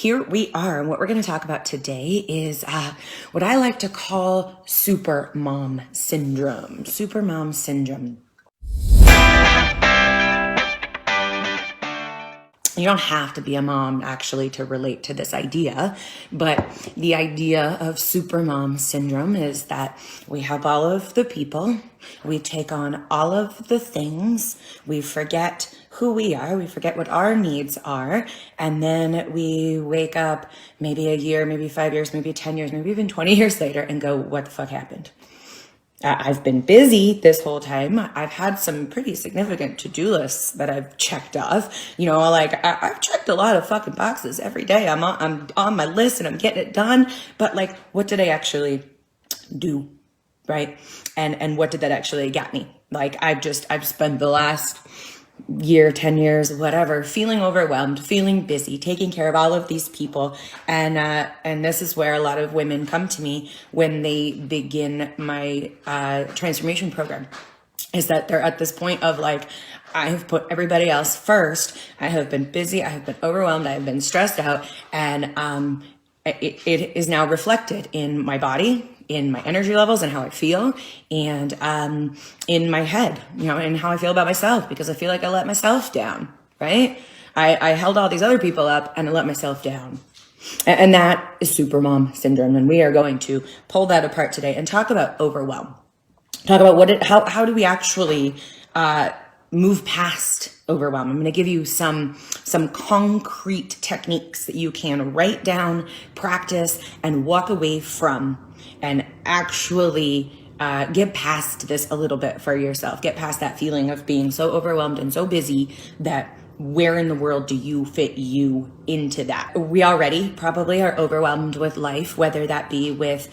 here we are. And what we're going to talk about today is what I like to call super mom syndrome. Super mom syndrome. You don't have to be a mom actually to relate to this idea, but the idea of supermom syndrome is that we have all of the people, we take on all of the things, we forget who we are, we forget what our needs are, and then we wake up maybe a year, maybe 5 years, maybe 10 years, maybe even 20 years later and go, what the fuck happened? I've been busy this whole time. I've had some pretty significant to-do lists that I've checked off. You know, like I've checked a lot of fucking boxes every day. I'm on my list and I'm getting it done. But like, what did I actually do, right? And what did that actually get me? Like I've spent the last year, 10 years, whatever, feeling overwhelmed, feeling busy, taking care of all of these people. And this is where a lot of women come to me when they begin my transformation program, is that they're at this point of like, I have put everybody else first. I have been busy. I have been overwhelmed. I have been stressed out. And it is now reflected in my body, in my energy levels and how I feel, and in my head, you know, and how I feel about myself, because I feel like I let myself down, right? I held all these other people up and I let myself down. And that is supermom syndrome. And we are going to pull that apart today and talk about overwhelm. Talk about how do we actually move past overwhelm. I'm going to give you some concrete techniques that you can write down, practice, and walk away from, and actually get past this a little bit for yourself. Get past that feeling of being so overwhelmed and so busy that where in the world do you fit you into that? We already probably are overwhelmed with life, whether that be with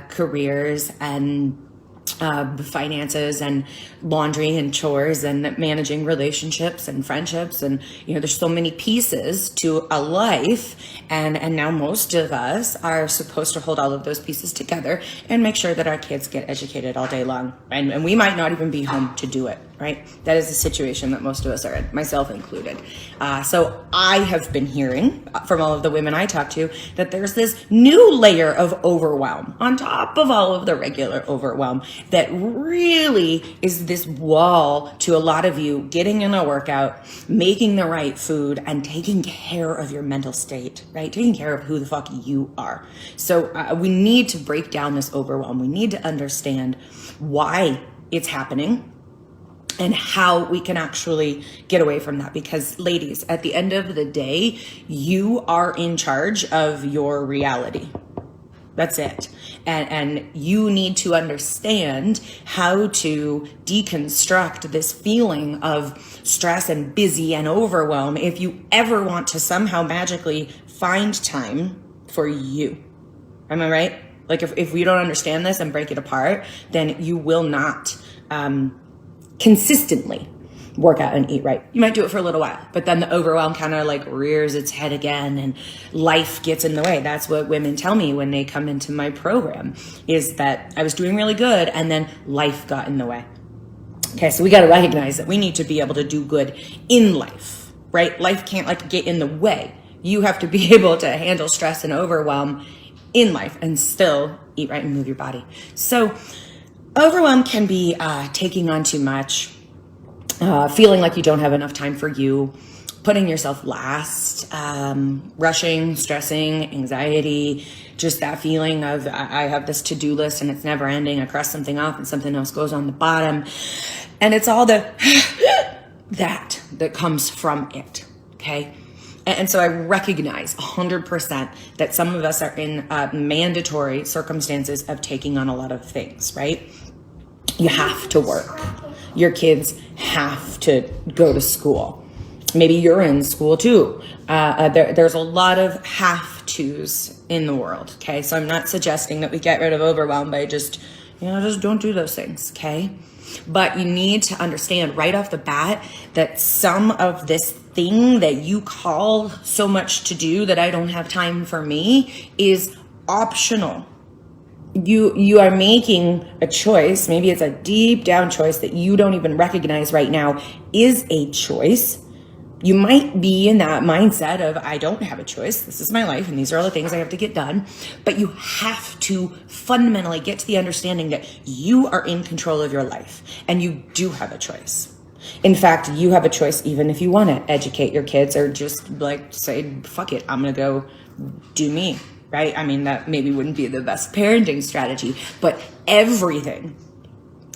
careers and finances and laundry and chores and managing relationships and friendships. And, you know, there's so many pieces to a life. And now most of us are supposed to hold all of those pieces together and make sure that our kids get educated all day long. And we might not even be home to do it, right? That is the situation that most of us are in, myself included. So I have been hearing from all of the women I talk to that there's this new layer of overwhelm on top of all of the regular overwhelm that really is this wall to a lot of you getting in a workout, making the right food, and taking care of your mental state, right? Taking care of who the fuck you are. So we need to break down this overwhelm. We need to understand why it's happening and how we can actually get away from that. Because ladies, at the end of the day, you are in charge of your reality. That's it. And you need to understand how to deconstruct this feeling of stress and busy and overwhelm if you ever want to somehow magically find time for you. Am I right? Like if we don't understand this and break it apart, then you will not consistently work out and eat right. You might do it for a little while, but then the overwhelm kind of like rears its head again and life gets in the way. That's what women tell me when they come into my program, is that I was doing really good and then life got in the way. Okay, so we got to recognize that we need to be able to do good in life, right? Life can't like get in the way. You have to be able to handle stress and overwhelm in life and still eat right and move your body. So overwhelm can be taking on too much, feeling like you don't have enough time for you, putting yourself last, rushing, stressing, anxiety, just that feeling of I have this to-do list and it's never ending. I cross something off and something else goes on the bottom. And it's all the that comes from it, okay? And so I recognize 100% that some of us are in mandatory circumstances of taking on a lot of things, right? You have to work. Your kids have to go to school. Maybe you're in school too. There's a lot of have tos in the world, okay? So I'm not suggesting that we get rid of overwhelm by just don't do those things, okay? But you need to understand right off the bat that some of this thing that you call so much to do that I don't have time for me is optional. You are making a choice. Maybe it's a deep down choice that you don't even recognize right now is a choice You might be in that mindset of, I don't have a choice. This is my life, and these are all the things I have to get done. But you have to fundamentally get to the understanding that you are in control of your life, and you do have a choice. In fact, you have a choice even if you want to educate your kids or just like say, fuck it, I'm going to go do me, right? I mean, that maybe wouldn't be the best parenting strategy, but everything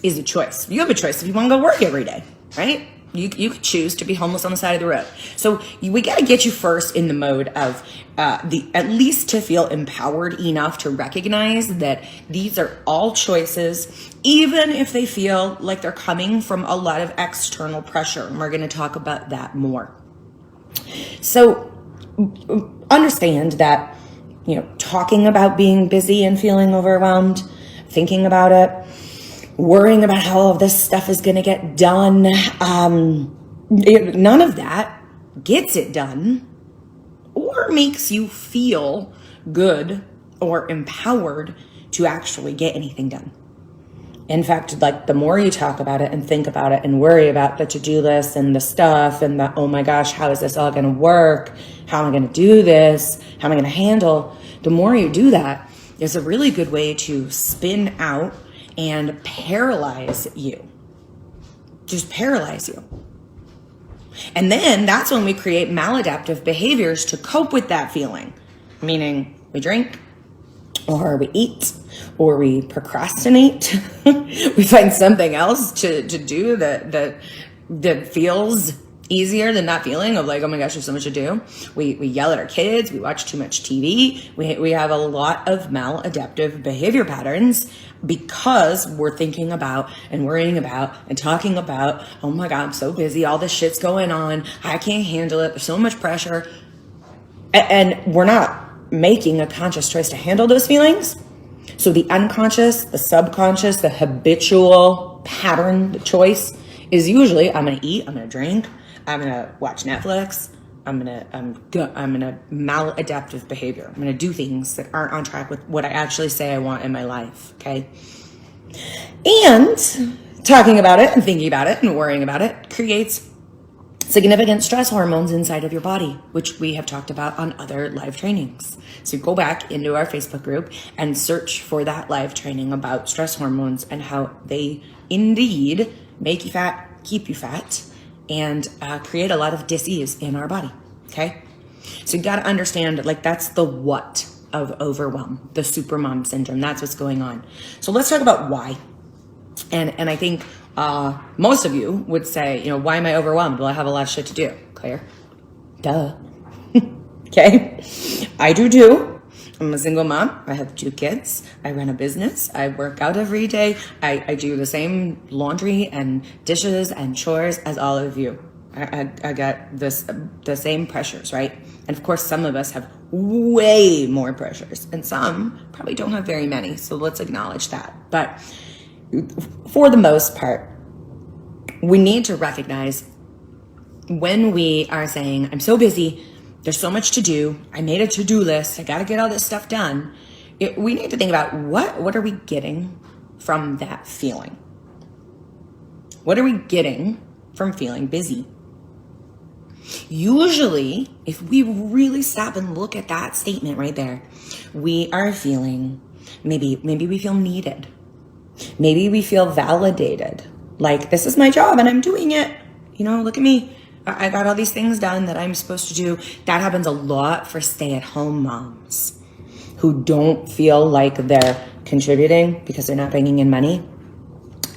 is a choice. You have a choice if you want to go work every day, right? You could choose to be homeless on the side of the road. So we got to get you first in the mode of at least to feel empowered enough to recognize that these are all choices, even if they feel like they're coming from a lot of external pressure. And we're going to talk about that more. So understand that, talking about being busy and feeling overwhelmed, thinking about it, worrying about how all of this stuff is going to get done. None of that gets it done or makes you feel good or empowered to actually get anything done. In fact, like the more you talk about it and think about it and worry about the to-do list and the stuff and the, oh my gosh, how is this all going to work? How am I going to do this? How am I going to handle? The more you do that, there's a really good way to spin out and paralyze you. Just paralyze you. And then that's when we create maladaptive behaviors to cope with that feeling. Meaning we drink, or we eat, or we procrastinate. We find something else to do that feels easier than that feeling of like, oh my gosh, there's so much to do. We yell at our kids. We watch too much TV. We have a lot of maladaptive behavior patterns because we're thinking about and worrying about and talking about, oh my God, I'm so busy. All this shit's going on. I can't handle it. There's so much pressure. And we're not making a conscious choice to handle those feelings. So the unconscious, the subconscious, the habitual pattern, the choice is usually I'm going to eat, I'm going to drink, I'm going to watch Netflix, I'm going to maladaptive behavior. I'm going to do things that aren't on track with what I actually say I want in my life, okay? And talking about it and thinking about it and worrying about it creates significant stress hormones inside of your body, which we have talked about on other live trainings. So go back into our Facebook group and search for that live training about stress hormones and how they indeed make you fat, keep you fat, and create a lot of dis-ease in our body, okay? So you got to understand, like, that's the what of overwhelm, the supermom syndrome. That's what's going on. So let's talk about why. And I think most of you would say, why am I overwhelmed? Well, I have a lot of shit to do. Claire? Duh. Okay? I do too. I'm a single mom. I have 2 kids. I run a business. I work out every day. I do the same laundry and dishes and chores as all of you. I got the same pressures, right? And of course, some of us have way more pressures, and some probably don't have very many. So let's acknowledge that. But for the most part, we need to recognize when we are saying, I'm so busy, there's so much to do, I made a to-do list, I got to get all this stuff done. We need to think about what are we getting from that feeling? What are we getting from feeling busy? Usually, if we really stop and look at that statement right there, we are feeling, maybe we feel needed. Maybe we feel validated. Like, this is my job and I'm doing it. Look at me. I got all these things done that I'm supposed to do. That happens a lot for stay-at-home moms who don't feel like they're contributing because they're not bringing in money.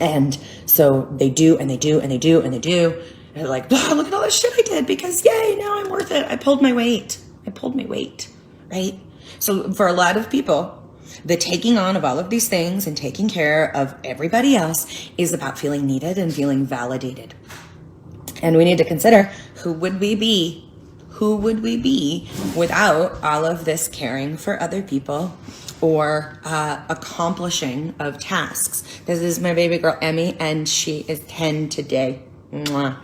And so they do and they do and they do and they do. And they're like, oh, look at all this shit I did because yay, now I'm worth it. I pulled my weight, right? So for a lot of people, the taking on of all of these things and taking care of everybody else is about feeling needed and feeling validated. And we need to consider, who would we be without all of this caring for other people or accomplishing of tasks? This is my baby girl, Emmy, and she is 10 today. Mwah.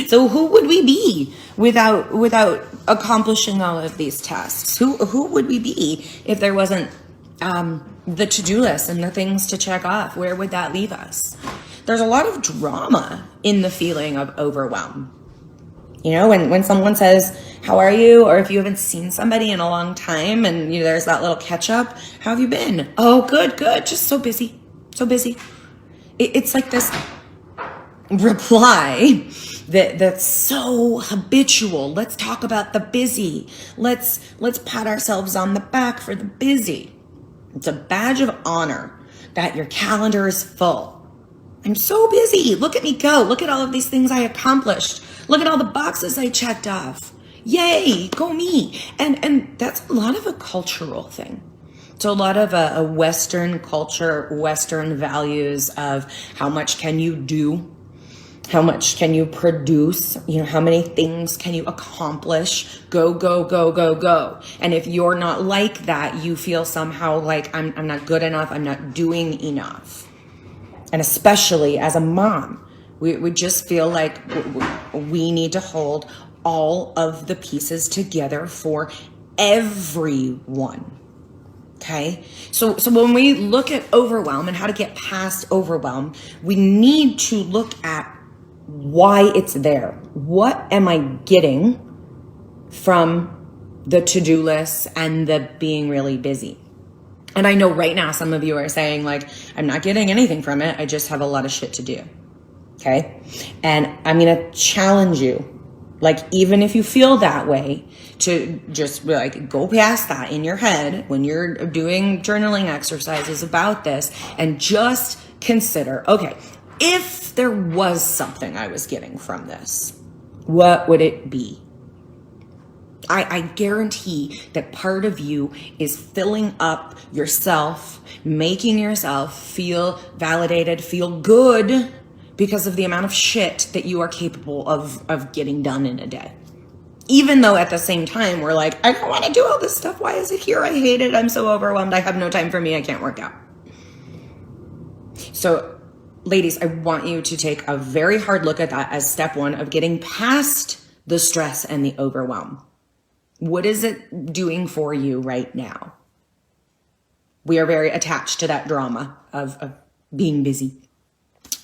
So who would we be without accomplishing all of these tasks? Who would we be if there wasn't the to-do list and the things to check off? Where would that leave us? There's a lot of drama in the feeling of overwhelm. You know, when someone says, how are you? Or if you haven't seen somebody in a long time and there's that little catch up, how have you been? Oh, good, good. Just so busy, so busy. It's like this reply that's so habitual. Let's talk about the busy. Let's pat ourselves on the back for the busy. It's a badge of honor that your calendar is full. I'm so busy. Look at me go. Look at all of these things I accomplished. Look at all the boxes I checked off. Yay, go me. And that's a lot of a cultural thing. So a lot of a Western culture, Western values of how much can you do? How much can you produce? How many things can you accomplish? Go, go, go, go, go. And if you're not like that, you feel somehow like I'm not good enough. I'm not doing enough. And especially as a mom, we just feel like we need to hold all of the pieces together for everyone. Okay. So when we look at overwhelm and how to get past overwhelm, we need to look at why it's there. What am I getting from the to-do list and the being really busy? And I know right now some of you are saying like, I'm not getting anything from it. I just have a lot of shit to do. Okay. And I'm going to challenge you, like, even if you feel that way, to just like go past that in your head when you're doing journaling exercises about this and just consider, okay, if there was something I was getting from this, what would it be? I guarantee that part of you is filling up yourself, making yourself feel validated, feel good because of the amount of shit that you are capable of getting done in a day. Even though at the same time, we're like, I don't want to do all this stuff. Why is it here? I hate it. I'm so overwhelmed. I have no time for me. I can't work out. So ladies, I want you to take a very hard look at that as step one of getting past the stress and the overwhelm. What is it doing for you right now? We are very attached to that drama of being busy.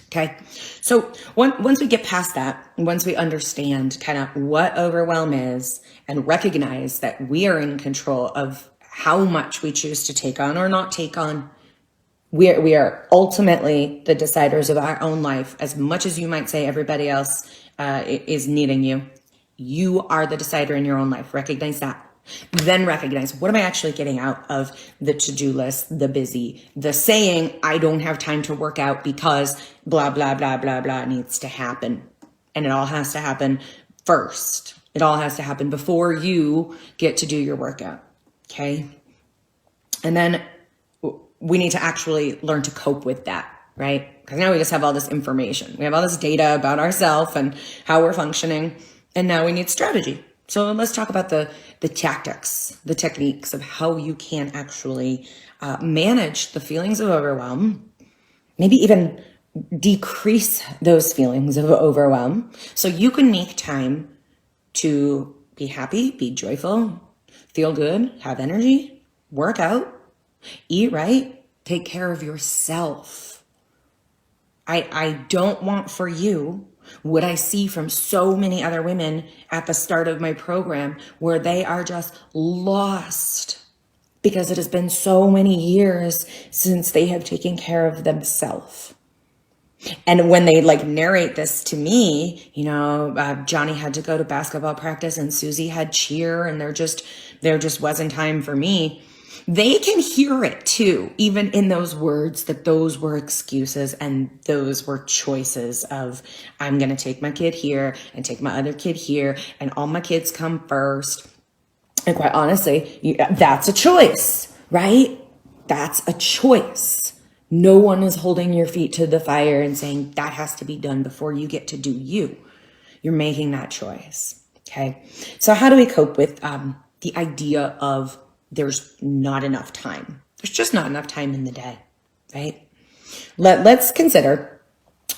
Okay. So once we get past that, once we understand kind of what overwhelm is and recognize that we are in control of how much we choose to take on or not take on, we are ultimately the deciders of our own life. As much as you might say everybody else is needing you, you are the decider in your own life. Recognize that. Then recognize, what am I actually getting out of the to-do list, the busy, the saying, I don't have time to work out because blah, blah, blah, blah, blah needs to happen. And it all has to happen first. It all has to happen before you get to do your workout. Okay. And then we need to actually learn to cope with that, right? Because now we just have all this information. We have all this data about ourselves and how we're functioning. And now we need strategy. So let's talk about the tactics, the techniques of how you can actually manage the feelings of overwhelm, maybe even decrease those feelings of overwhelm so you can make time to be happy, be joyful, feel good, have energy, work out, eat right, take care of yourself. I don't want for you what I see from so many other women at the start of my program, where they are just lost because it has been so many years since they have taken care of themselves. And when they like narrate this to me, Johnny had to go to basketball practice and Susie had cheer and there just wasn't time for me. They can hear it too, even in those words, that those were excuses and those were choices of, I'm going to take my kid here and take my other kid here and all my kids come first. And quite honestly, that's a choice, right? That's a choice. No one is holding your feet to the fire and saying that has to be done before you get to do you. You're making that choice. Okay. So how do we cope with the idea of there's not enough time? There's just not enough time in the day, right? Let's consider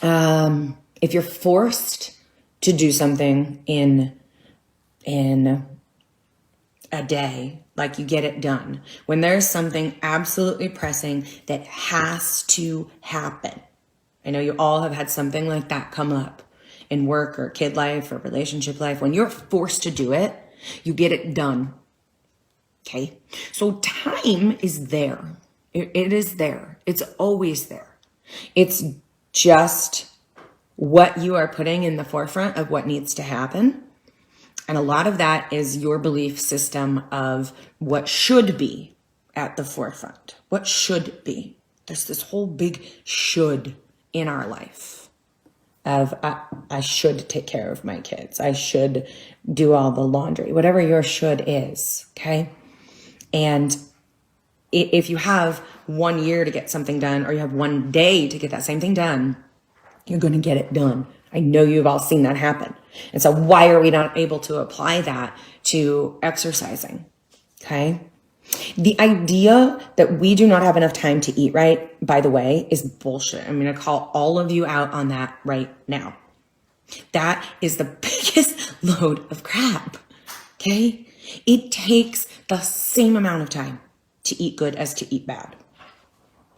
if you're forced to do something in a day, like you get it done, when there's something absolutely pressing that has to happen. I know you all have had something like that come up in work or kid life or relationship life, when you're forced to do it, you get it done. Okay? So time is there. It is there. It's always there. It's just what you are putting in the forefront of what needs to happen. And a lot of that is your belief system of what should be at the forefront. What should be. There's this whole big should in our life of I should take care of my kids. I should do all the laundry, whatever your should is, okay? And if you have 1 year to get something done, or you have 1 day to get that same thing done, you're going to get it done. I know you've all seen that happen. And so why are we not able to apply that to exercising? Okay. The idea that we do not have enough time to eat right, by the way, is bullshit. I'm going to call all of you out on that right now. That is the biggest load of crap. Okay. It takes the same amount of time to eat good as to eat bad.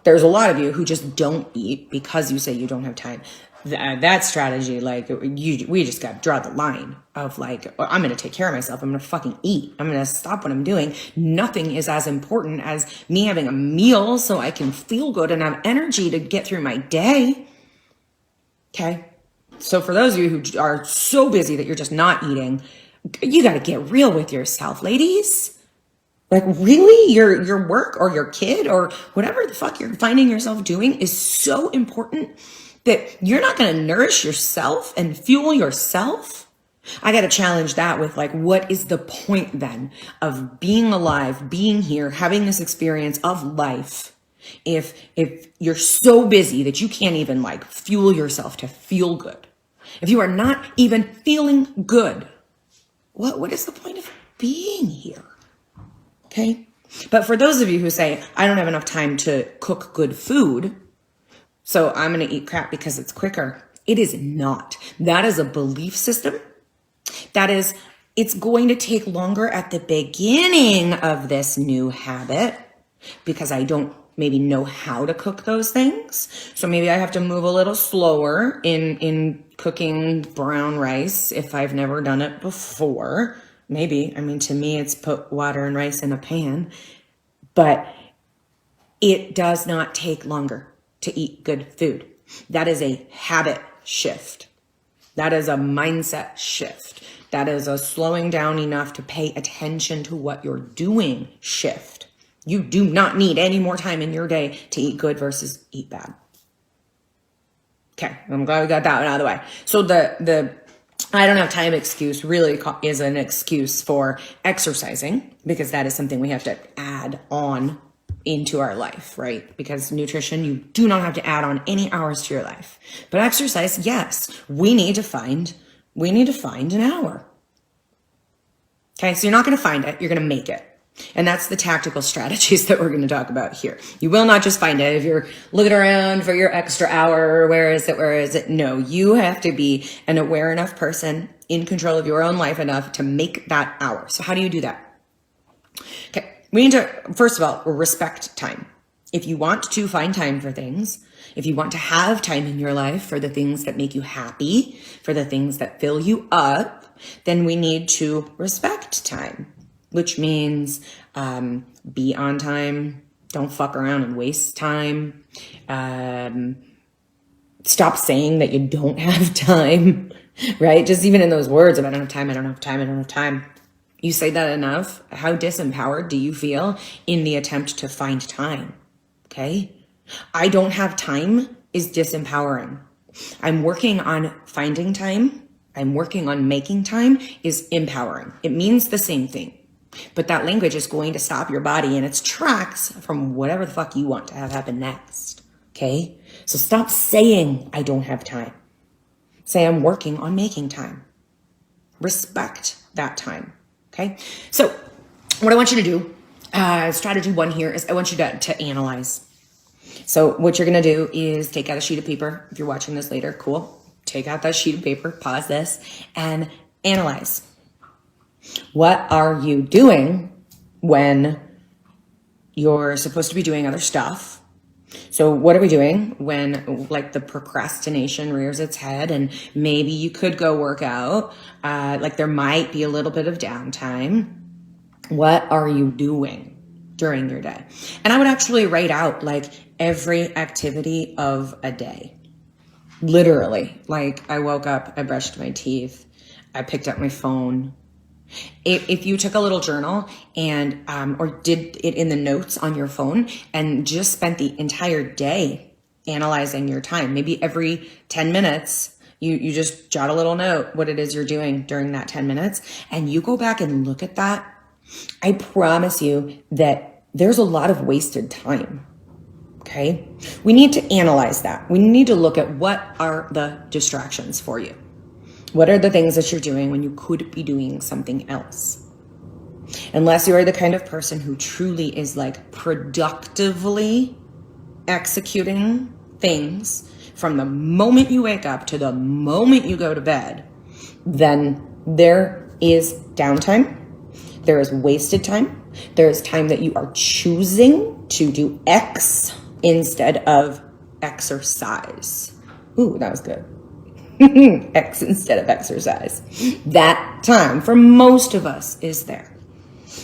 There's a lot of you who just don't eat because you say you don't have time. That strategy, like, we just got to draw the line of like, I'm going to take care of myself. I'm going to fucking eat. I'm going to stop what I'm doing. Nothing is as important as me having a meal so I can feel good and have energy to get through my day. Okay. So for those of you who are so busy that you're just not eating, you got to get real with yourself, ladies. Like, really, your work or your kid or whatever the fuck you're finding yourself doing is so important that you're not going to nourish yourself and fuel yourself. I got to challenge that with like, what is the point then of being alive, being here, having this experience of life, if you're so busy that you can't even like fuel yourself to feel good? If you are not even feeling good, what is the point of being here? Okay. But for those of you who say, I don't have enough time to cook good food, so I'm going to eat crap because it's quicker. It is not. That is a belief system. That is, it's going to take longer at the beginning of this new habit because I don't maybe know how to cook those things. So maybe I have to move a little slower in cooking brown rice if I've never done it before. Maybe. I mean, to me, it's put water and rice in a pan. But it does not take longer to eat good food. That is a habit shift. That is a mindset shift. That is a slowing down enough to pay attention to what you're doing shift. You do not need any more time in your day to eat good versus eat bad. Okay, I'm glad we got that one out of the way. So the I don't have time excuse really is an excuse for exercising, because that is something we have to add on into our life, right? Because nutrition, you do not have to add on any hours to your life. But exercise, yes, we need to find an hour. Okay, so you're not going to find it, you're going to make it. And that's the tactical strategies that we're going to talk about here. You will not just find it if you're looking around for your extra hour. Where is it? No, you have to be an aware enough person in control of your own life enough to make that hour. So how do you do that? Okay, we need to, first of all, respect time. If you want to find time for things, if you want to have time in your life for the things that make you happy, for the things that fill you up, then we need to respect time. Which means be on time, don't fuck around and waste time, stop saying that you don't have time, right? Just even in those words of I don't have time. You say that enough, how disempowered do you feel in the attempt to find time, okay? I don't have time is disempowering. I'm working on finding time, I'm working on making time is empowering. It means the same thing. But that language is going to stop your body in its tracks from whatever the fuck you want to have happen next. Okay? So stop saying, I don't have time. Say, I'm working on making time. Respect that time. Okay? So what I want you to do, strategy 1 here is I want you to analyze. So what you're going to do is take out a sheet of paper. If you're watching this later, cool. Take out that sheet of paper, pause this, and analyze. What are you doing when you're supposed to be doing other stuff? So what are we doing when like the procrastination rears its head and maybe you could go work out, like there might be a little bit of downtime. What are you doing during your day? And I would actually write out like every activity of a day. Literally, like I woke up, I brushed my teeth, I picked up my phone. If you took a little journal and or did it in the notes on your phone and just spent the entire day analyzing your time, maybe every 10 minutes, you just jot a little note what it is you're doing during that 10 minutes and you go back and look at that, I promise you that there's a lot of wasted time. Okay? We need to analyze that. We need to look at what are the distractions for you. What are the things that you're doing when you could be doing something else? Unless you are the kind of person who truly is like productively executing things from the moment you wake up to the moment you go to bed, then there is downtime. There is wasted time. There is time that you are choosing to do X instead of exercise. Ooh, that was good. X instead of exercise. That time for most of us is there.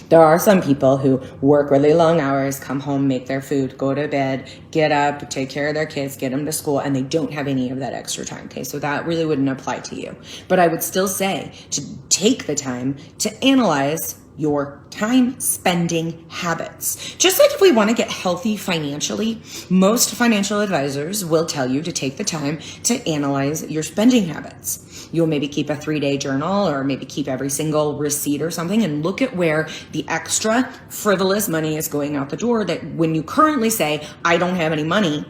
There are some people who work really long hours, come home, make their food, go to bed, get up, take care of their kids, get them to school, and they don't have any of that extra time. Okay, so that really wouldn't apply to you. But I would still say to take the time to analyze your time spending habits. Just like if we want to get healthy financially, most financial advisors will tell you to take the time to analyze your spending habits. You'll maybe keep a 3-day journal or maybe keep every single receipt or something and look at where the extra frivolous money is going out the door that when you currently say, I don't have any money,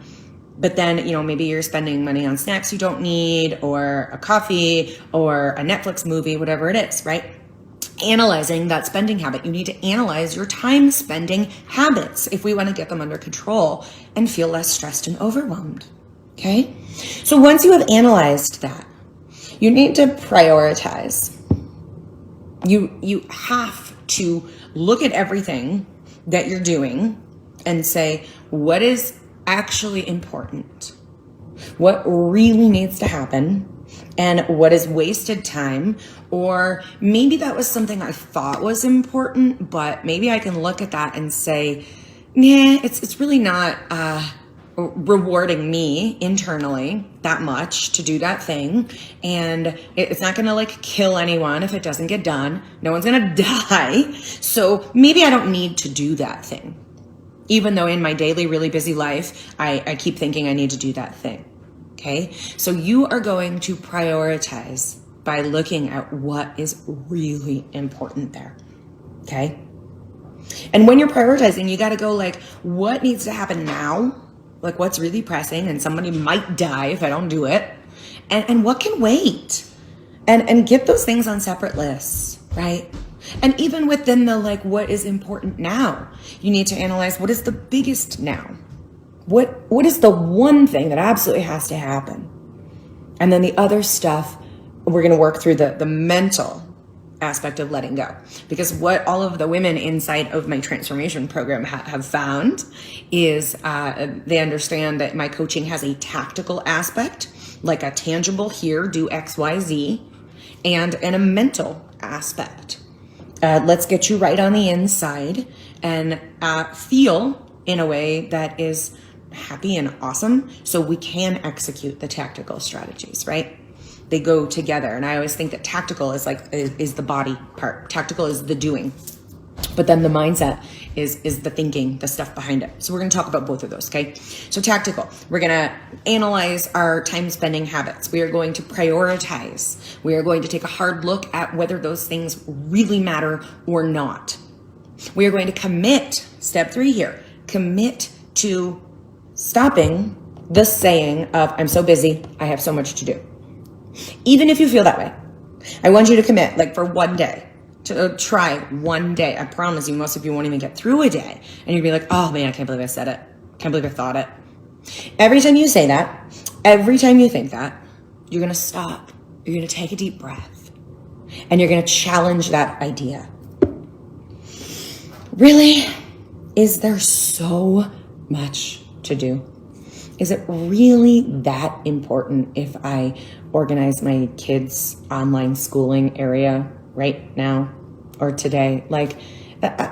but then, maybe you're spending money on snacks you don't need or a coffee or a Netflix movie, whatever it is, right? Analyzing that spending habit. You need to analyze your time spending habits if we want to get them under control and feel less stressed and overwhelmed. Okay? So once you have analyzed that, you need to prioritize. You have to look at everything that you're doing and say, what is actually important? What really needs to happen? And what is wasted time? Or maybe that was something I thought was important, but maybe I can look at that and say, nah, it's really not rewarding me internally that much to do that thing. And it's not going to like kill anyone if it doesn't get done. No one's going to die. So maybe I don't need to do that thing. Even though in my daily, really busy life, I keep thinking I need to do that thing. Okay, so you are going to prioritize by looking at what is really important there. Okay, and when you're prioritizing, you got to go like, what needs to happen now? Like what's really pressing, and somebody might die if I don't do it, and what can wait, and get those things on separate lists, right? And even within the like, what is important now? You need to analyze what is the biggest now. What is the one thing that absolutely has to happen? And then the other stuff, we're going to work through the mental aspect of letting go. Because what all of the women inside of my transformation program have found is they understand that my coaching has a tactical aspect, like a tangible here, do X, Y, Z, and a mental aspect. Let's get you right on the inside and feel in a way that is happy and awesome so we can execute the tactical strategies, right? They go together. And I always think that tactical is is the body part. Tactical is the doing. But then the mindset is the thinking, the stuff behind it. So we're going to talk about both of those, okay? So tactical, we're going to analyze our time spending habits. We are going to prioritize. We are going to take a hard look at whether those things really matter or not. We are going to commit, step 3 here, commit to stopping the saying of, I'm so busy, I have so much to do. Even if you feel that way, I want you to commit, like for one day, to try one day. I promise you, most of you won't even get through a day. And you'll be like, oh man, I can't believe I said it. Can't believe I thought it. Every time you say that, every time you think that, you're going to stop. You're going to take a deep breath. And you're going to challenge that idea. Really? Is there so much to do? Is it really that important if I organize my kids' online schooling area right now or today? Like,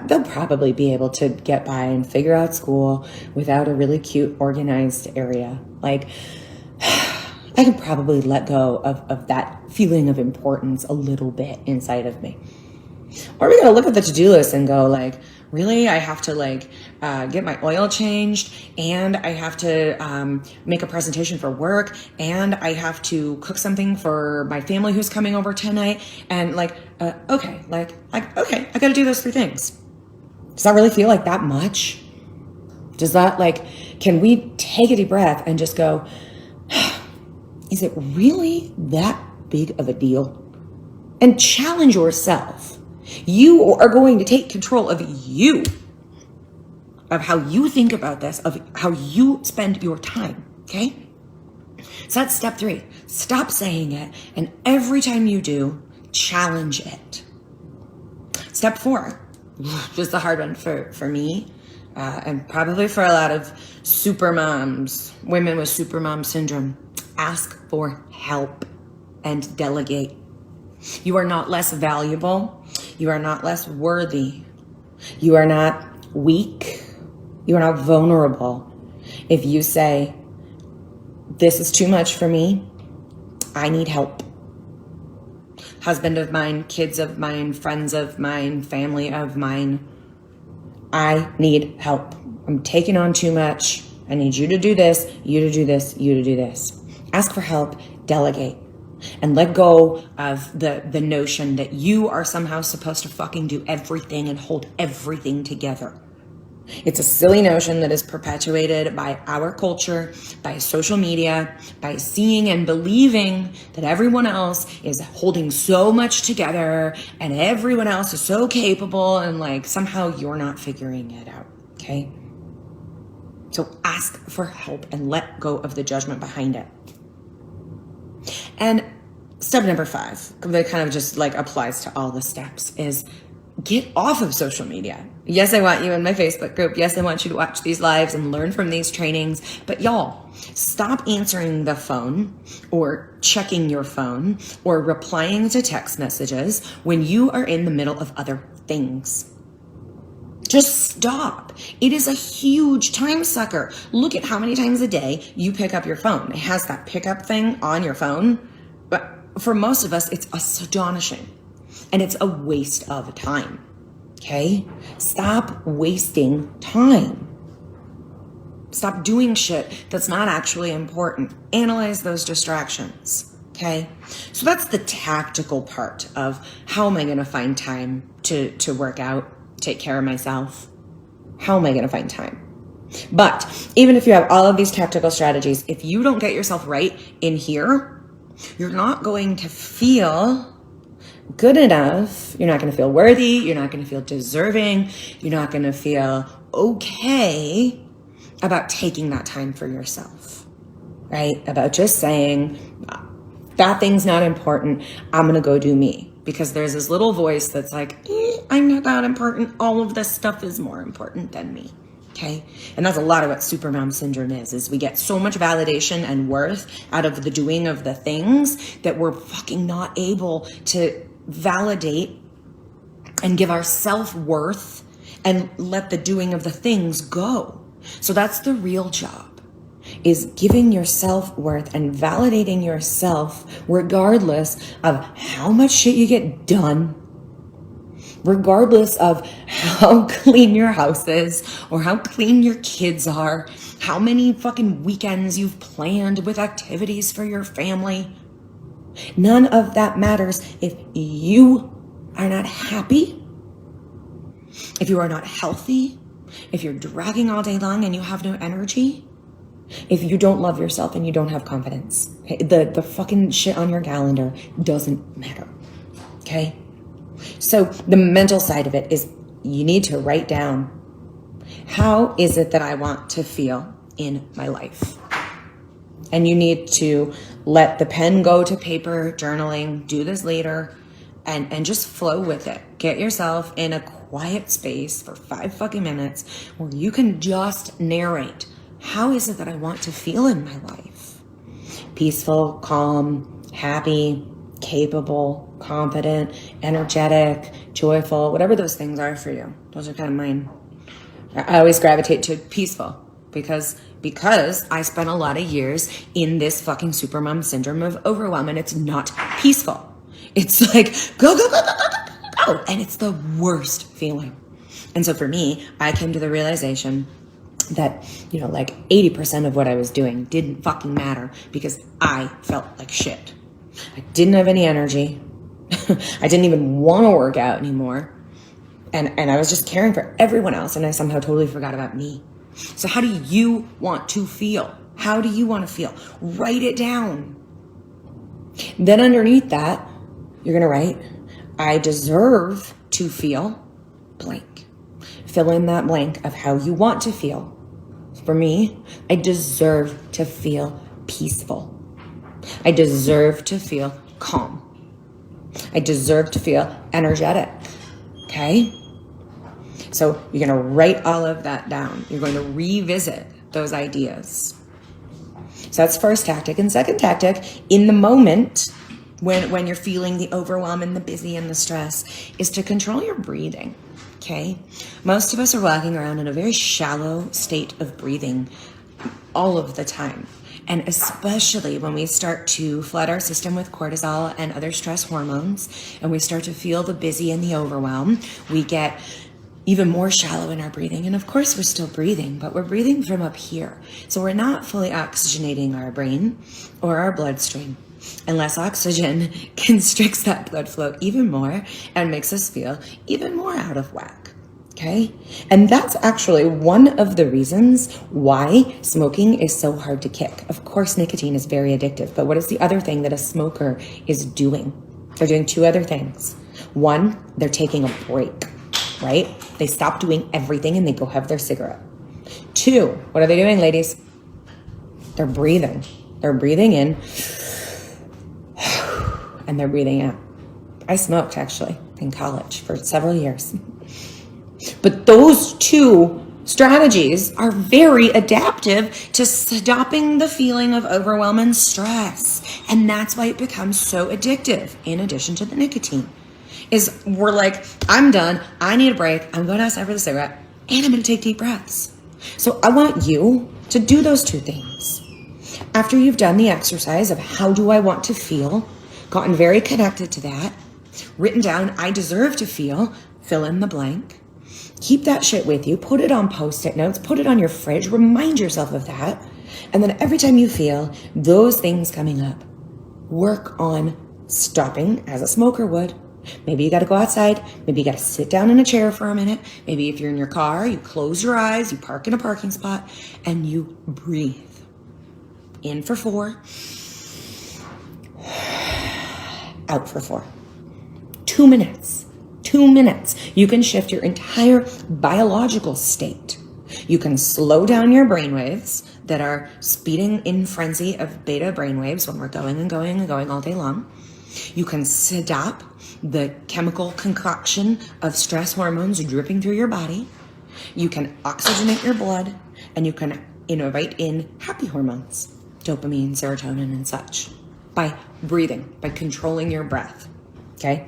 they'll probably be able to get by and figure out school without a really cute organized area. Like, I could probably let go of that feeling of importance a little bit inside of me. Or are we gonna look at the to-do list and go like, really? I have to get my oil changed, and I have to make a presentation for work, and I have to cook something for my family who's coming over tonight, and okay, I gotta do those 3 things. Does that really feel like that much? Does that can we take a deep breath and just go, is it really that big of a deal? And challenge yourself. You are going to take control of you, of how you think about this, of how you spend your time, okay? So that's step 3. Stop saying it, and every time you do, challenge it. Step 4, just a hard one for me, and probably for a lot of super moms, women with super mom syndrome. Ask for help and delegate. You are not less valuable. You are not less worthy. You are not weak. You are not vulnerable. If you say, this is too much for me, I need help. Husband of mine, kids of mine, friends of mine, family of mine, I need help. I'm taking on too much. I need you to do this, you to do this, you to do this. Ask for help, delegate. And let go of the notion that you are somehow supposed to fucking do everything and hold everything together. It's a silly notion that is perpetuated by our culture, by social media, by seeing and believing that everyone else is holding so much together and everyone else is so capable, and somehow you're not figuring it out, okay? So ask for help and let go of the judgment behind it. And step number 5, that kind of just applies to all the steps, is get off of social media. Yes, I want you in my Facebook group. Yes, I want you to watch these lives and learn from these trainings. But y'all, stop answering the phone or checking your phone or replying to text messages when you are in the middle of other things. Just stop. It is a huge time sucker. Look at how many times a day you pick up your phone. It has that pickup thing on your phone. But for most of us, it's astonishing. And it's a waste of time. Okay? Stop wasting time. Stop doing shit that's not actually important. Analyze those distractions. Okay? So that's the tactical part of how am I going to find time to work out, take care of myself? How am I going to find time? But even if you have all of these tactical strategies, if you don't get yourself right in here, you're not going to feel good enough. You're not going to feel worthy. You're not going to feel deserving. You're not going to feel okay about taking that time for yourself, right? About just saying, that thing's not important. I'm going to go do me. Because there's this little voice that's like, I'm not that important. All of this stuff is more important than me. Okay? And that's a lot of what supermom syndrome is we get so much validation and worth out of the doing of the things that we're fucking not able to validate and give our self-worth and let the doing of the things go. So that's the real job, is giving your self-worth and validating yourself regardless of how much shit you get done, regardless of how clean your house is or how clean your kids are, how many fucking weekends you've planned with activities for your family. None of that matters if you are not happy, if you are not healthy, if you're dragging all day long and you have no energy, if you don't love yourself and you don't have confidence. Okay? The fucking shit on your calendar doesn't matter. Okay? So the mental side of it is you need to write down, how is it that I want to feel in my life? And you need to let the pen go to paper, journaling, do this later, and just flow with it. Get yourself in a quiet space for 5 fucking minutes where you can just narrate how is it that I want to feel in my life? Peaceful, calm, happy, capable, confident, energetic, joyful, whatever those things are for you. Those are kind of mine. I always gravitate to peaceful because I spent a lot of years in this fucking supermom syndrome of overwhelm, and it's not peaceful. It's like, go, go, go, go, go, go, go. And it's the worst feeling. And so for me, I came to the realization that, like 80% of what I was doing didn't fucking matter because I felt like shit. I didn't have any energy. I didn't even want to work out anymore. And I was just caring for everyone else, and I somehow totally forgot about me. So how do you want to feel? How do you want to feel? Write it down. Then underneath that, you're going to write, I deserve to feel blank. Fill in that blank of how you want to feel. For me, I deserve to feel peaceful. I deserve to feel calm. I deserve to feel energetic. Okay? So you're going to write all of that down. You're going to revisit those ideas. So that's first tactic. And second tactic, in the moment, when you're feeling the overwhelm and the busy and the stress, is to control your breathing. Okay? Most of us are walking around in a very shallow state of breathing all of the time. And especially when we start to flood our system with cortisol and other stress hormones, and we start to feel the busy and the overwhelm, we get even more shallow in our breathing. And of course we're still breathing, but we're breathing from up here. So we're not fully oxygenating our brain or our bloodstream. And less oxygen constricts that blood flow even more and makes us feel even more out of whack. Okay? And that's actually one of the reasons why smoking is so hard to kick. Of course, nicotine is very addictive, but what is the other thing that a smoker is doing? They're doing two other things. One, they're taking a break, right? They stop doing everything and they go have their cigarette. Two, what are they doing, ladies? They're breathing. They're breathing in and they're breathing out. I smoked actually in college for several years. But those two strategies are very adaptive to stopping the feeling of overwhelm and stress. And that's why it becomes so addictive, in addition to the nicotine. Is we're like, I'm done, I need a break, I'm going outside for the cigarette, and I'm going to take deep breaths. So I want you to do those two things. After you've done the exercise of how do I want to feel, gotten very connected to that, written down, I deserve to feel, fill in the blank. Keep that shit with you. Put it on Post-it notes. Put it on your fridge. Remind yourself of that. And then every time you feel those things coming up, work on stopping as a smoker would. Maybe you got to go outside. Maybe you got to sit down in a chair for a minute. Maybe if you're in your car, you close your eyes, you park in a parking spot, and you breathe. In for 4. Out for 4. 2 minutes. 2 minutes. You can shift your entire biological state. You can slow down your brainwaves that are speeding in frenzy of beta brainwaves when we're going and going and going all day long. You can stop the chemical concoction of stress hormones dripping through your body. You can oxygenate your blood, and you can invite in happy hormones, dopamine, serotonin, and such, by breathing, by controlling your breath. Okay?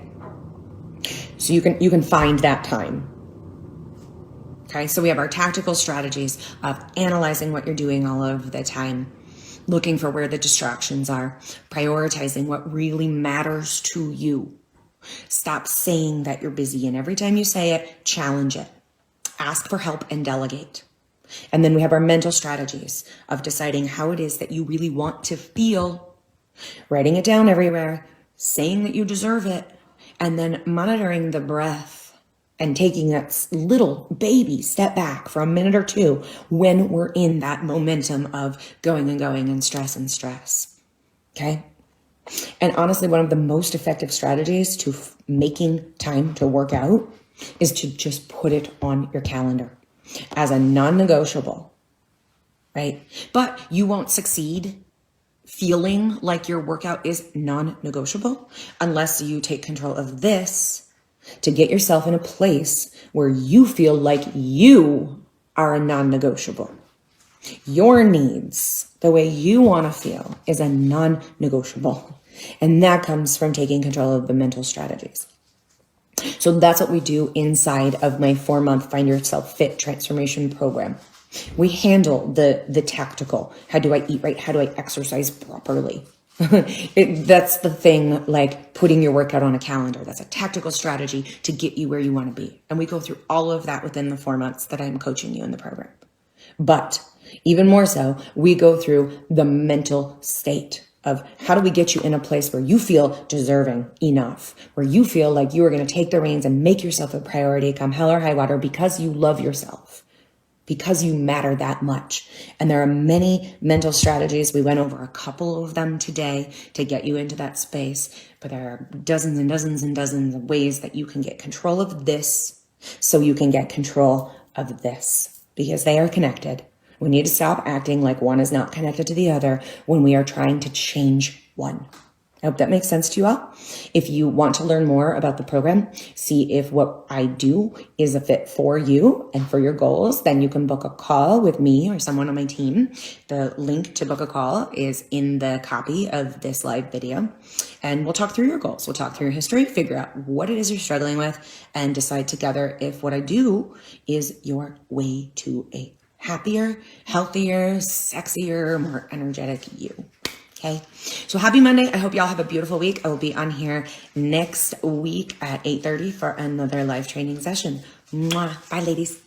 So you can find that time. Okay, so we have our tactical strategies of analyzing what you're doing all of the time, looking for where the distractions are, prioritizing what really matters to you. Stop saying that you're busy, and every time you say it, challenge it. Ask for help and delegate. And then we have our mental strategies of deciding how it is that you really want to feel, writing it down everywhere, saying that you deserve it, and then monitoring the breath and taking that little baby step back for a minute or two when we're in that momentum of going and stress. Okay? And honestly, one of the most effective strategies to making time to work out is to just put it on your calendar as a non-negotiable, right? But you won't succeed feeling like your workout is non-negotiable unless you take control of this to get yourself in a place where you feel like you are a non-negotiable. Your needs, the way you want to feel, is a non-negotiable. And that comes from taking control of the mental strategies. So that's what we do inside of my 4-month Find Yourself Fit transformation program. We handle the tactical. How do I eat right? How do I exercise properly? That's the thing, like putting your workout on a calendar. That's a tactical strategy to get you where you want to be. And we go through all of that within the 4 months that I'm coaching you in the program. But even more so, we go through the mental state of how do we get you in a place where you feel deserving enough, where you feel like you are going to take the reins and make yourself a priority come hell or high water because you love yourself, because you matter that much. And there are many mental strategies. We went over a couple of them today to get you into that space, but there are dozens and dozens and dozens of ways that you can get control of this so you can get control of this, because they are connected. We need to stop acting like one is not connected to the other when we are trying to change one. I hope that makes sense to you all. If you want to learn more about the program, see if what I do is a fit for you and for your goals, then you can book a call with me or someone on my team. The link to book a call is in the copy of this live video. And we'll talk through your goals. We'll talk through your history, figure out what it is you're struggling with, and decide together if what I do is your way to a happier, healthier, sexier, more energetic you. Okay. So happy Monday. I hope y'all have a beautiful week. I will be on here next week at 8:30 for another live training session. Mwah. Bye, ladies.